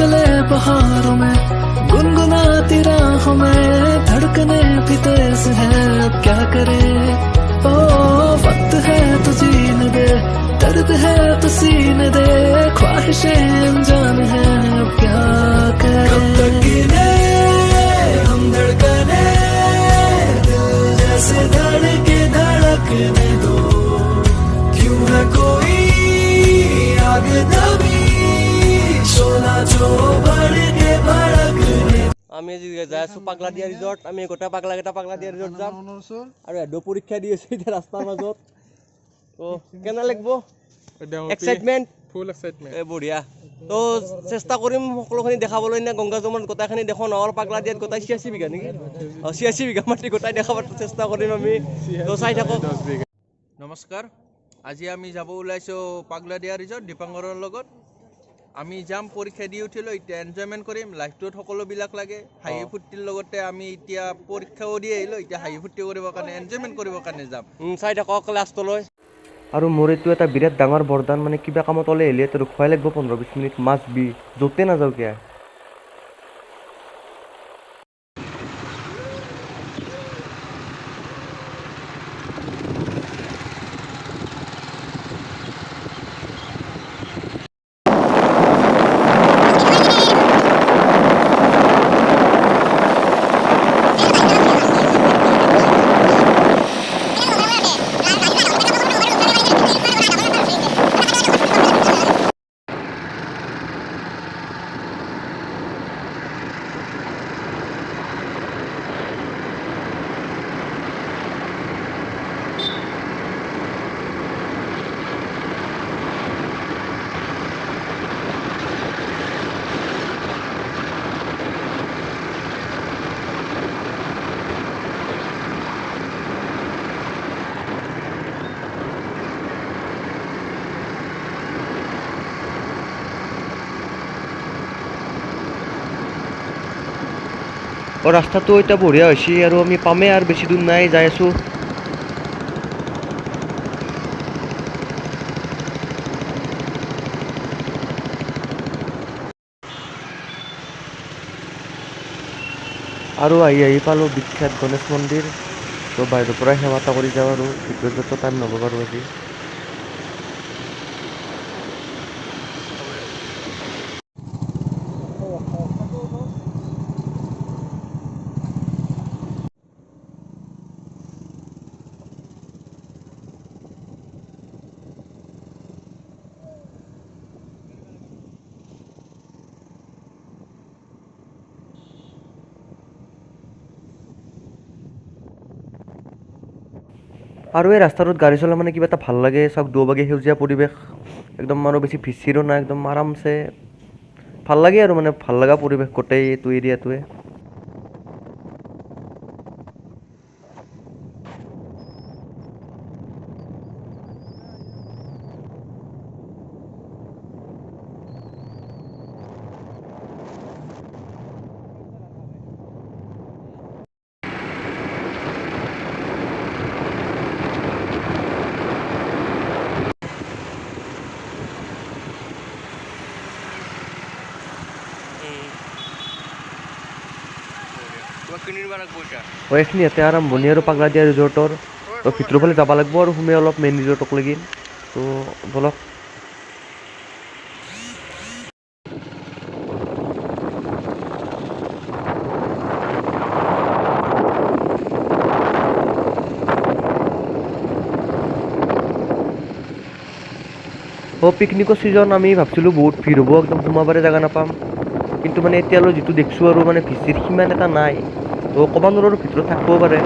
चले बहारों में, गुनगुनाती राहों में, धड़कने भी तेज है, अब क्या करे। ओ वक्त है तो जीने दे, दर्द है तो सीने दे, ख्वाहिशें अनजान है, अब क्या करे। कब तक गिने हम धड़कने, दिल जैसे धड़के धड़कने दो, क्यों है कोई आग दबी, सोना जो बढ़ के भड़कने। আমি আজি যাই আছো পাগলা দিয়া ৰিজৰ্ট। আমি গোটা পাগলা দিয়া ৰিজৰ্ট যাম আৰু এডো পৰীক্ষা দি আছো এতিয়া ৰাস্তাৰ মাজত। তো কেনে লাগিব? এক্সাইটমেণ্ট, ফুল এক্সাইটমেণ্ট, বঢ়িয়া। তো চেষ্টা কৰিম সকলোখিনি দেখাবলৈ নে গংগা যমুনাত গোটাইখিনি দেখো, নহ'ল পাগলা দিয়াত গোটাই 86 বিঘা নেকি, 86 বিঘা মাটি গোটাই দেখাবৰ চেষ্টা কৰিম আমি। তো চাই থাকক। নমস্কাৰ, আজি আমি যাব ওলাইছোঁ পাগলা দিয়া ৰিজৰ্ট দীপাংকৰৰ লগত। আমি যাম, পৰীক্ষা দি উঠিলোঁ, এতিয়া এনজয়মেণ্ট কৰিম। লাইফটোত সকলোবিলাক লাগে, হাঁহি ফূৰ্তিৰ লগতে আমি এতিয়া পৰীক্ষাও দি আহিলোঁ, এতিয়া হাঁহি ফূৰ্তি কৰিবৰ কাৰণে, এনজয়মেণ্ট কৰিবৰ কাৰণে যাম। চাই থাকক লাষ্টলৈ। আৰু মোৰ এইটো এটা বিৰাট ডাঙৰ বৰদান, মানে কিবা কামত ওলাই আহিলে তো ৰখোৱাই লাগিব 15-20 মিনিট, মাছ বি য'তে নাযাওঁ কিয়া। ৰাস্তাটো এতিয়া বঢ়িয়া হৈছে আৰু আমি পামেই, আৰু বেছি দূৰ নাই, যাই আছোঁ। আৰু আহি পালোঁ বিখ্যাত গণেশ মন্দিৰ। তো বাহিৰৰ পৰা সেৱা এটা কৰি যাওঁ, আৰু ভিতৰত যত টাইম নহ'ব বাৰু আজি। আৰু এই ৰাস্তাটোত গাড়ী চলা মানে কিবা এটা ভাল লাগে, চাওক দুবাগে সেউজীয়া পৰিৱেশ, একদম আৰু বেছি ভিচিৰো নাই, একদম আৰামছে ভাল লাগে, আৰু মানে ভাল লগা পৰিৱেশ গোটেই এইটো এৰিয়াটোৱে। এইখিনি ইয়াতে আৰম্ভণি আৰু পাগলা দিয়া ৰিজৰ্টৰ। তো ভিতৰৰ ফালে যাব লাগিব আৰু সোমাই অলপ মেইন ৰিজৰ্টক লাগি। তো বলক। পিকনিকৰ ছিজন, আমি ভাবছিলোঁ বহুত ভিৰ হ'ব, একদম সোমাবাৰে জেগা নাপাম, কিন্তু মানে এতিয়ালৈ যিটো দেখিছোঁ আৰু মানে ভিৰ সিমান এটা নাই। তো ক'ব নোৱাৰোঁ, ভিতৰত থাকিবও পাৰে।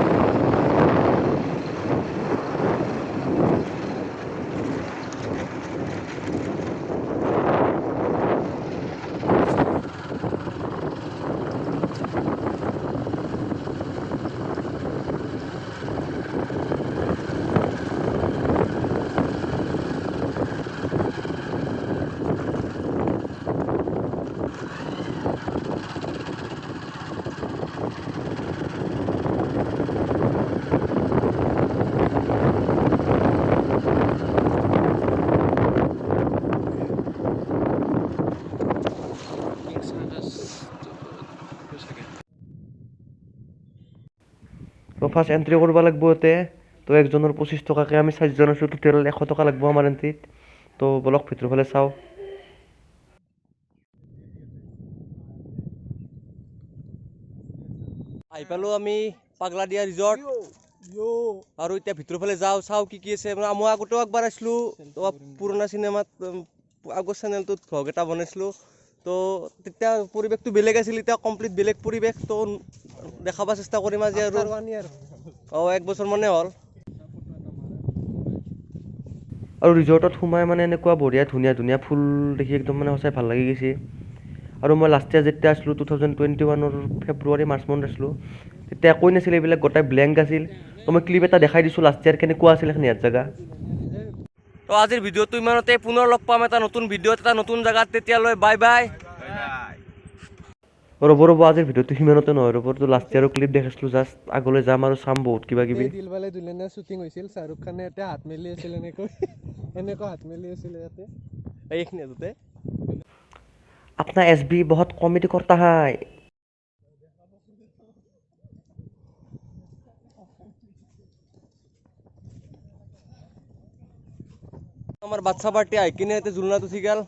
ফাৰ্ষ্ট এণ্ট্ৰি কৰিব লাগিব ইয়াতে। তো একজনৰ 25 টকাকৈ আমি 4জন আছোঁ, টোটেল 100 টকা লাগিব আমাৰ এণ্ট্ৰিত। তো বলক ভিতৰৰ ফালে চাওঁ। আহি পালোঁ আমি পাগলাদিয়া ৰিজৰ্ট আৰু এতিয়া ভিতৰৰ ফালে যাওঁ, চাওঁ কি কি আছে। মই আগতেও একবাৰ আছিলোঁ পুৰণা চিনেমাত, আগৰ চেনেলটোত ভ্লগ এটা বনাইছিলোঁ। তো তেতিয়া পৰিৱেশটো বেলেগ আছিল, এতিয়া কমপ্লিট বেলেগ পৰিৱেশ। তো দেখাব চেষ্টা কৰিম আজি আৰু 1 বছৰ মানে হ'ল। আৰু ৰিজৰ্টত সোমাই মানে এনেকুৱা বঢ়িয়া ধুনীয়া ধুনীয়া ফুল দেখি একদম মানে সঁচাই ভাল লাগি গৈছে। আৰু মই লাষ্ট ইয়াৰ যেতিয়া আছিলোঁ 2021 ফেব্ৰুৱাৰী মাৰ্চ মানত আছিলোঁ, তেতিয়া একোৱে নাছিল, এইবিলাক গোটাই ব্লেংক আছিল। তো মই ক্লিপ এটা দেখাই দিছোঁ লাষ্ট ইয়াৰ কেনেকুৱা আছিল এখন ইয়াৰ জেগা। তো আজিৰ ভিডিঅ'টো ইমানতে, পুনৰ লগ পাম এটা নতুন ভিডিঅ'ত এটা নতুন জেগাত। তেতিয়ালৈ বাই বাই। ৰ'ব আজিৰ ভিডিঅ'টো সিমানতে নহয়, ৰ'ব তো লাষ্ট ইয়াৰৰ ক্লিপ দেখাইছিলোঁ জাষ্ট। আগলৈ যাম আৰু চাম বহুত কিবা কিবি। দিলৱালে দুলহানিয়া শ্বুটিং হৈছিল, শ্বাহৰুখ খানে এতিয়া হাত মেলি আছিল এনেকৈ হাত মেলি আছিলে ইয়াতে। এইখিনিয়ে তাতে अपना एसबी बहुत कॉमेडी करता है। আমার বাচ্চা পার্টি আই কিনে এতে জুলনা তো শিখাল।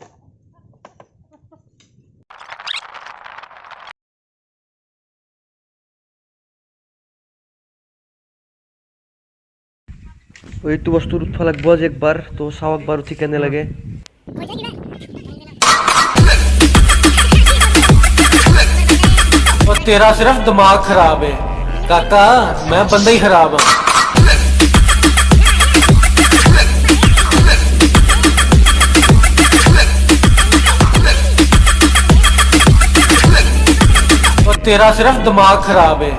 এইটো বস্তুত উঠবা লাগব আজি একবাৰ, তো চাও একবাৰ উঠি কেনে লাগে। और तेरा सिर्फ दिमाग खराब है काका, मैं बंदा ही खराब हूँ। और तेरा सिर्फ दिमाग खराब है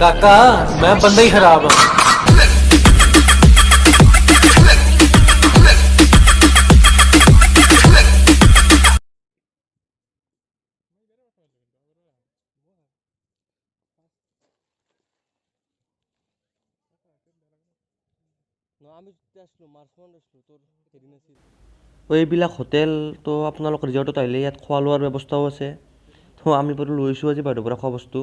काका, मैं बंदा ही खराब हूँ। এইবিলাক হোটেল তো আপোনালোক ৰিজৰ্টত আহিলে ইয়াত খোৱা লোৱাৰ ব্যৱস্থাও আছে। তো আমি বাৰু লৈছোঁ আজি বাহিৰৰ পৰা খোৱা বস্তু।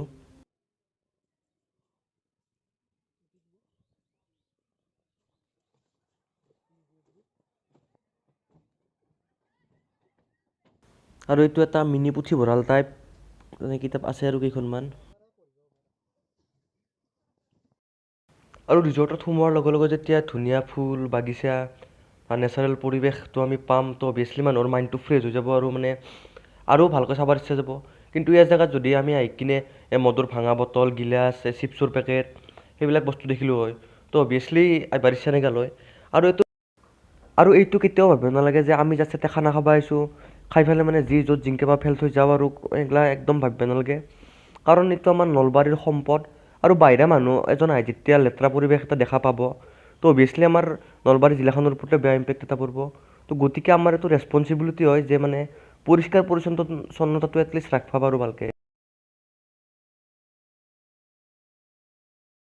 আৰু এইটো এটা মিনি পুথিভঁৰাল টাইপ, মানে কিতাপ আছে আৰু কেইখনমান। আৰু ৰিজৰ্টত সোমোৱাৰ লগে লগে যেতিয়া ধুনীয়া ফুল বাগিচা বা নেচাৰেল পৰিৱেশটো আমি পাম, তো অভিয়াছলি মানুহৰ মাইণ্ডটো ফ্ৰেছ হৈ যাব আৰু মানে আৰু ভালকৈ চাবৰ ইচ্ছা যাব। কিন্তু ইয়াৰ জেগাত যদি আমি আহি কিনে মদৰ ভাঙা বটল, গিলাচ, চিপছৰ পেকেট সেইবিলাক বস্তু দেখিলোঁ হয়, তো অভিয়াছলি আহিবাৰ ইচ্ছা নাগাল হয়। আৰু এইটো কেতিয়াও ভাবিব নালাগে যে আমি জাষ্ট এটা খানা খাব আহিছোঁ, খাই পেলাই মানে যি য'ত জিংকে বা ফেল থৈ যাওঁ, আৰু এইগিলা একদম ভাবিব নালাগে। কাৰণ এইটো আমাৰ নলবাৰীৰ সম্পদ। আৰু বাহিৰা মানুহ এজন আহি যেতিয়া লেতেৰা পৰিৱেশ এটা দেখা পাব, তো অভিয়াছলি আমাৰ নলবাৰী জিলাখনৰ ওপৰতে বেয়া ইম্পেক্ট এটা পৰিব। তো গতিকে আমাৰ এইটো ৰেছপনচিবিলিটি হয় যে মানে পৰিষ্কাৰ পৰিচ্ছন্নতাটো এটলিষ্ট ৰাখিব পাৰোঁ ভালকৈ।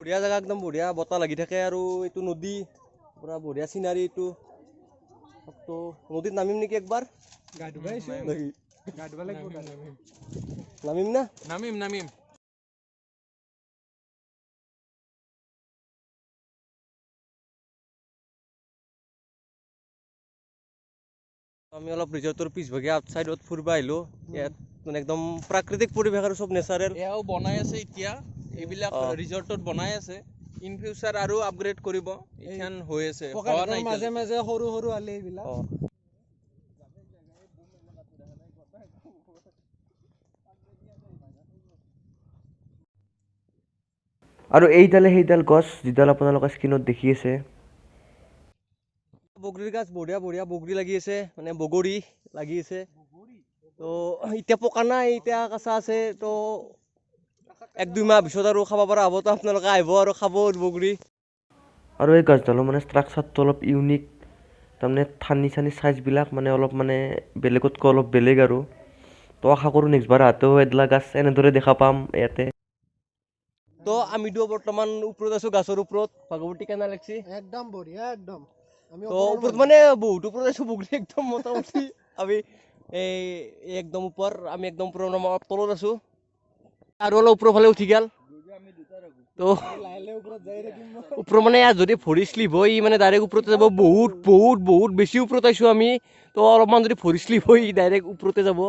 বঢ়িয়া জেগা, একদম বঢ়িয়া বতাহ লাগি থাকে। আৰু এইটো নদী, পুৰা বঢ়িয়া চিনাৰী এইটো। তো নদীত নামিম নেকি একবাৰ? নামিম না? নামিম আমি অলপ ৰিজৰ্টৰ পিছভাগে আউটচাইডত ফুৰিব আহিলোঁ। ইয়াত মানে একদম প্ৰাকৃতিক পৰিৱেশ আৰু চব নেচাৰেল। এয়াও বনাই আছে এতিয়া, এইবিলাক ৰিজৰ্টত বনাই আছে। ইন ফিউচাৰ আৰু আপগ্ৰেড কৰিব, এইখান হৈ আছে, হোৱা নাই মাজে মাজে সৰু সৰু আলি এইবিলাক। আৰু এইডালে সেইডাল গছ যিডাল আপোনালোকে স্ক্ৰীণত দেখি আছে, বগৰীৰ গাছ, বঢ়িয়া বঢ়িয়া বগৰী লাগি আছে, মানে বগৰী লাগি আছে। তো এতিয়া পকা নাই, এতিয়া কেঁচা আছে। তো 1-2 মাহ পিছত আৰু খাব পৰা হ'ব। তো আপোনালোকে আহিব আৰু খাব বগৰী। আৰু এই গছডালৰ মানে ষ্ট্ৰাকচাৰটো অলপ ইউনিক, তাৰমানে ঠানি চানি চাইজবিলাক মানে অলপ মানে বেলেগতকৈ অলপ বেলেগ আৰু। তো আশা কৰোঁ নেক্সটবাৰ আহোঁতেও এডলা গাছ এনেদৰে দেখা পাম ইয়াতে। তো আমিতো বৰ্তমান ওপৰত আছোঁ, গাছৰ ওপৰত। ভাগৱতী কেনে লাগছি? একদম বঢ়িয়া একদম। তো ওপৰত মানে বহুত ওপৰত আছোঁ, বগৰী একদম মোটামুটি আমি এই একদম ওপৰ, আমি একদম তলত আছোঁ। আৰু অলপ ওপৰৰ ফালে উঠি গ'ল। তো ওপৰত মানে ইয়াত যদি ভৰি শ্লিপ হয় ই মানে ডাইৰেক্ট ওপৰতে যাব। বহুত বহুত বহুত বেছি ওপৰত আইছোঁ আমি। তো অলপমান যদি ভৰি শ্লিপ হয় ই ডাইৰেক্ট ওপৰতে যাব।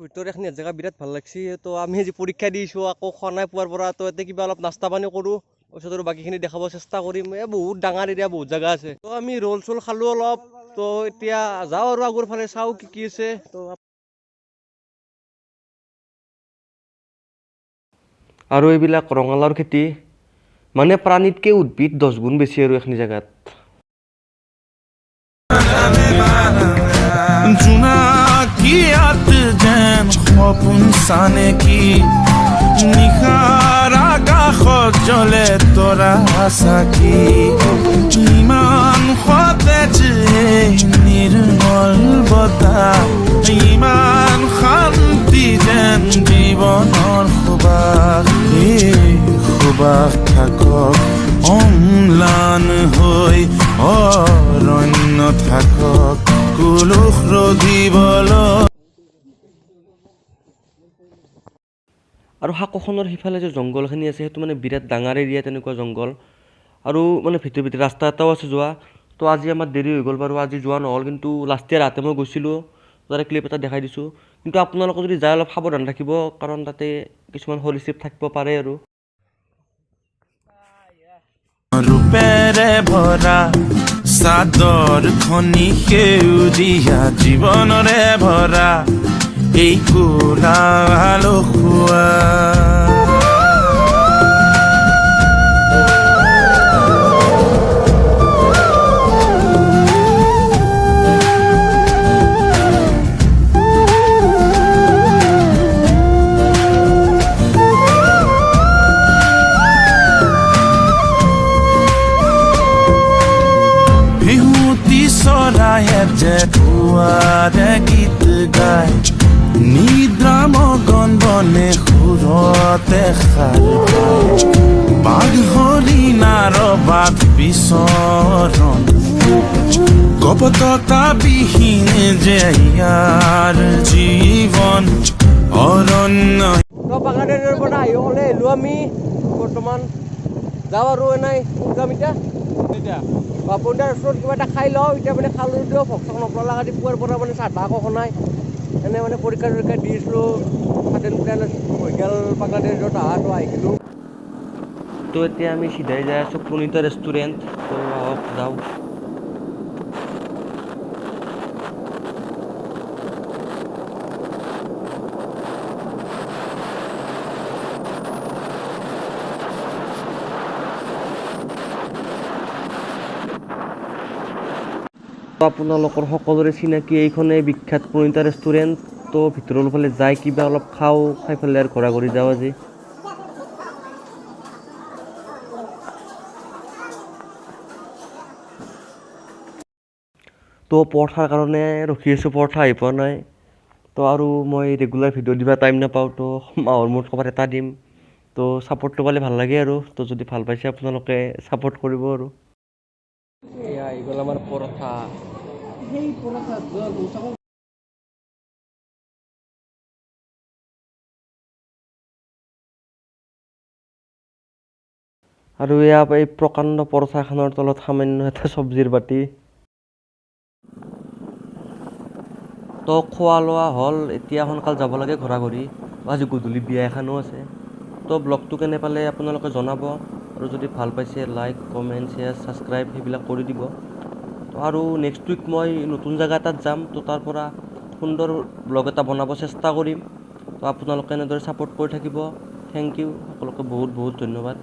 ভিতৰত এখন জেগা বিৰাট ভাল লাগছে। তো আমি আজি পৰীক্ষা দিছোঁ আকৌ খোৱা নাই পুৱাৰ পৰা। তো ইয়াতে কিবা অলপ নাস্তা পানী কৰোঁ, তাৰপিছত আৰু বাকীখিনি দেখাব চেষ্টা কৰিম। বহুত ডাঙৰ এৰিয়া, বহুত জেগা আছে। তো আমি ৰোল চোল খালোঁ অলপ। তো এতিয়া যাওঁ আৰু আগৰ ফালে চাওঁ কি কি আছে। তো আৰু এইবিলাক ৰঙালাওৰ খেতি, মানে প্ৰাণীতকৈ উদ্ভিদ 10 গুণ বেছি আৰু এইখিনি জেগাত। জোনাকিয়াত যেন সপোন চানেকি, নিশাৰ আকাশত জ্বলে তৰা চাকি, ইমান সতেজ এই নিৰ্মল বতাহ, ইমান শান্তি যেন জীৱনৰ সুবাস, এই সুবাস থাকক অম্লান হৈ, অৰণ্য থাকক কুলুষ ৰধিবলৈ। আৰু শাকখনৰ সিফালে যে জংঘলখিনি আছে সেইটো মানে বিৰাট ডাঙৰ এৰিয়া, তেনেকুৱা জংঘল। আৰু মানে ভিতৰে ৰাস্তা এটাও আছে যোৱা। তো আজি আমাৰ দেৰি হৈ গ'ল বাৰু, আজি যোৱা নহ'ল। কিন্তু লাষ্ট ইয়াৰ ৰাতে মই গৈছিলোঁ, তাতে ক্লিপ এটা দেখাই দিছোঁ। কিন্তু আপোনালোকে যদি যায় অলপ সাৱধান থাকিব, কাৰণ তাতে কিছুমান সৰীসৃপ থাকিব পাৰে আৰু। ৰূপেৰে ভৰা চাদৰ খনি সেউজীয়া জীৱনৰে ভৰা এই কোলাহল খোৱা। যে কুৱাৰে গীত গায়, নিদ্ৰা মগন বনে সুৰতে সাৰ পায়, বাঘ হৰিণাৰ বাট বিচৰণ, কপটতা বিহীন যে ইয়াৰ জীৱন অৰণ্য। তো বাগানৰ পৰা আহি হ'লে আহিলোঁ আমি। বৰ্তমান যাওঁ আৰু এনেই যাম এতিয়া বাপুদাৰ ওচৰত কিবা এটা খাই লওঁ। এতিয়া মানে খালোঁ দিওঁ ভোক চোক নপৰা আজি পুৱাৰ পৰা মানে চাহ তাহ একো নাই। এনে মানে পৰীক্ষা চৰীক্ষা দিছিলোঁ, সাতেন প্লেন হৈ গ'ল পাগলাদিয়া ৰিজৰ্ট অহাটো আহিছিলোঁ। তো এতিয়া আমি চিধাই যাই আছোঁ প্ৰণীতা ৰেষ্টুৰেণ্ট। তো আহক যাওঁ। আপোনালোকৰ সকলোৰে চিনাকি এইখনেই বিখ্যাত প্ৰণীতা ৰেষ্টুৰেণ্ট। তো ভিতৰৰ ফালে যাই কিবা অলপ খাওঁ, খাই পেলাই আৰু ঘৰা ঘৰি যাওঁ আজি। তো পৰঠাৰ কাৰণে ৰখি আছোঁ, পৰঠা আহি পোৱা নাই। তো আৰু মই ৰেগুলাৰ ভিডিঅ' দিব টাইম নাপাওঁ, তো মাহৰ মূৰত ক'ৰবাত এটা দিম। তো ছাপৰ্টটো পালে ভাল লাগে আৰু। তো যদি ভাল পাইছে আপোনালোকে ছাপৰ্ট কৰিব আৰু। এয়া আহি গ'ল আমাৰ পৰঠা। সেই পৰঠা আৰু এয়া এই প্ৰকাণ্ড পৰঠাখনৰ তলত সামান্য এটা চব্জিৰ বাতি। তো খোৱা লোৱা হ'ল, এতিয়া সোনকালে যাব লাগে ঘৰা ঘৰি। আজি গধূলি বিয়া এখনো আছে। তো ব্লগটো কেনে পালে আপোনালোকে জনাব। আৰু যদি ভাল পাইছে লাইক, কমেণ্ট, শ্বেয়াৰ, ছাবস্ক্ৰাইব সেইবিলাক কৰি দিব। তো আৰু নেক্সট উইক মই নতুন জেগা এটাত যাম। তো তাৰ পৰা সুন্দৰ ব্লগ এটা বনাব চেষ্টা কৰিম। তো আপোনালোকে এনেদৰে ছাপোৰ্ট কৰি থাকিব। থেংক ইউ, সকলোকে বহুত বহুত ধন্যবাদ।